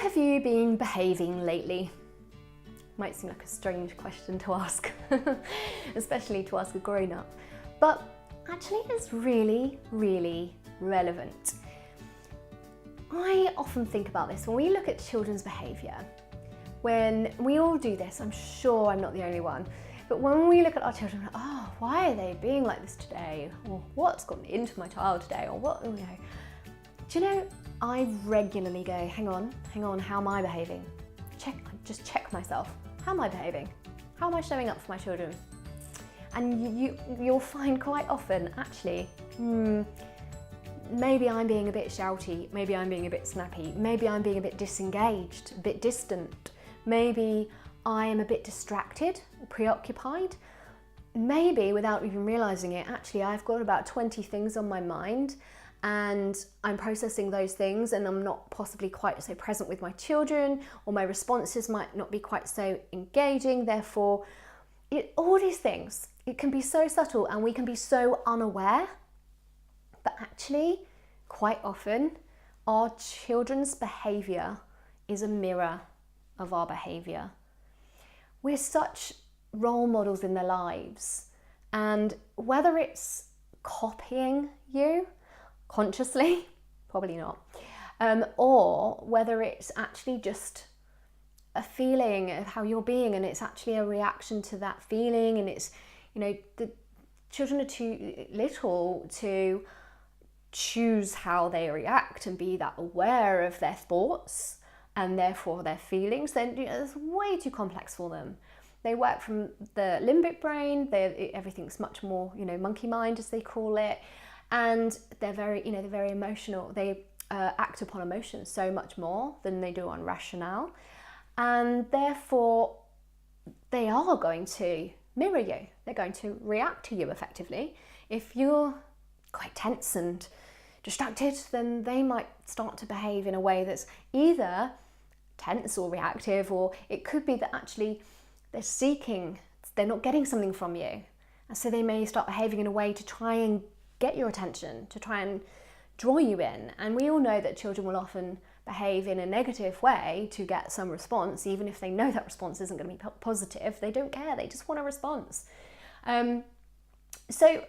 have you been behaving lately? Might seem like a strange question to ask, especially to ask a grown-up, but actually it's really, really relevant. I often think about this when we look at children's behaviour. When we all do this, I'm sure I'm not the only one, but when we look at our children, we're like, oh, why are they being like this today? Or what's gotten into my child today? Or what, do you know, I regularly go, hang on, how am I behaving? Just check myself. How am I behaving? How am I showing up for my children? And you'll find quite often, actually, maybe I'm being a bit shouty, maybe I'm being a bit snappy, maybe I'm being a bit disengaged, a bit distant, maybe I am a bit distracted, preoccupied. Maybe without even realising it, actually I've got about 20 things on my mind and I'm processing those things and I'm not possibly quite so present with my children, or my responses might not be quite so engaging. Therefore, all these things, it can be so subtle and we can be so unaware, but actually quite often our children's behaviour is a mirror of our behaviour. We're such role models in their lives, and whether it's copying you consciously, probably not, or whether it's actually just a feeling of how you're being and it's actually a reaction to that feeling, and it's, the children are too little to choose how they react and be that aware of their thoughts and therefore their feelings. Then it's way too complex for them. They work from the limbic brain. Everything's much more, monkey mind, as they call it, and they're very emotional. They act upon emotions so much more than they do on rationale, and therefore they are going to mirror you. They're going to react to you effectively. If you're quite tense and distracted, then they might start to behave in a way that's either tense or reactive, or it could be that actually they're not getting something from you. And so they may start behaving in a way to try and get your attention, to try and draw you in. And we all know that children will often behave in a negative way to get some response, even if they know that response isn't going to be positive. They don't care, they just want a response. So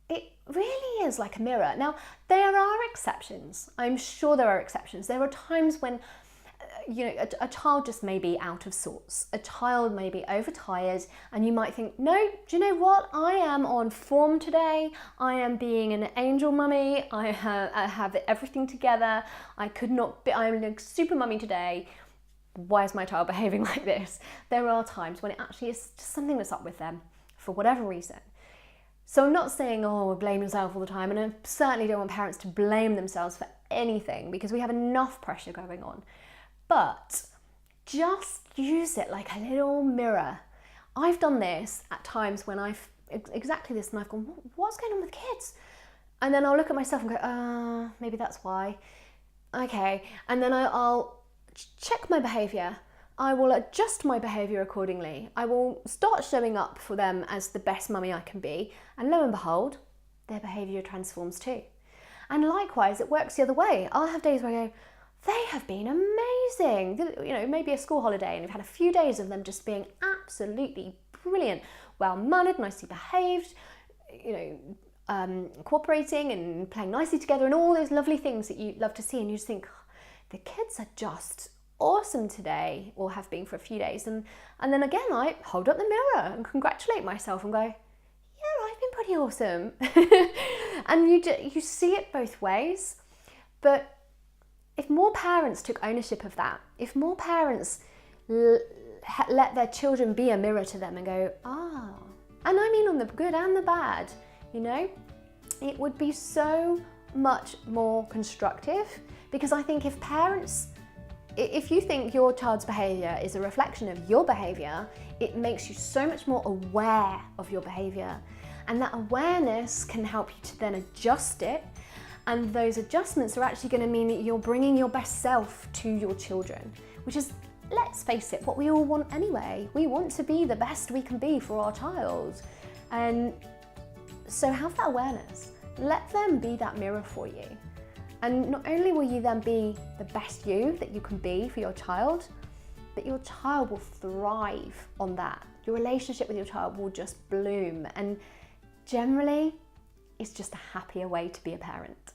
it really is like a mirror. Now, there are exceptions. I'm sure there are exceptions. There are times when a child just may be out of sorts. A child may be overtired, and you might think, no, do you know what? I am on form today. I am being an angel mummy. I have everything together. I'm a super mummy today. Why is my child behaving like this? There are times when it actually is just something that's up with them for whatever reason. So I'm not saying, blame yourself all the time, and I certainly don't want parents to blame themselves for anything, because we have enough pressure going on. But just use it like a little mirror. I've done this at times when I've exactly this, and I've gone, what's going on with kids? And then I'll look at myself and go, maybe that's why. Okay, and then I'll check my behaviour. I will adjust my behaviour accordingly. I will start showing up for them as the best mummy I can be, and lo and behold, their behaviour transforms too. And likewise, it works the other way. I'll have days where I go, they have been amazing. Maybe a school holiday, and you've had a few days of them just being absolutely brilliant, well-mannered, nicely behaved, cooperating and playing nicely together, and all those lovely things that you love to see. And you just think, the kids are just awesome today, or have been for a few days. And then again, I hold up the mirror and congratulate myself and go, yeah, I've been pretty awesome. And you see it both ways. But if more parents took ownership of that, if more parents let their children be a mirror to them and go, and I mean on the good and the bad, it would be so much more constructive. Because I think if you think your child's behaviour is a reflection of your behaviour, it makes you so much more aware of your behaviour. And that awareness can help you to then adjust it. And those adjustments are actually going to mean that you're bringing your best self to your children, which is, let's face it, what we all want anyway. We want to be the best we can be for our child. And so have that awareness. Let them be that mirror for you. And not only will you then be the best you that you can be for your child, but your child will thrive on that. Your relationship with your child will just bloom, and generally, it's just a happier way to be a parent.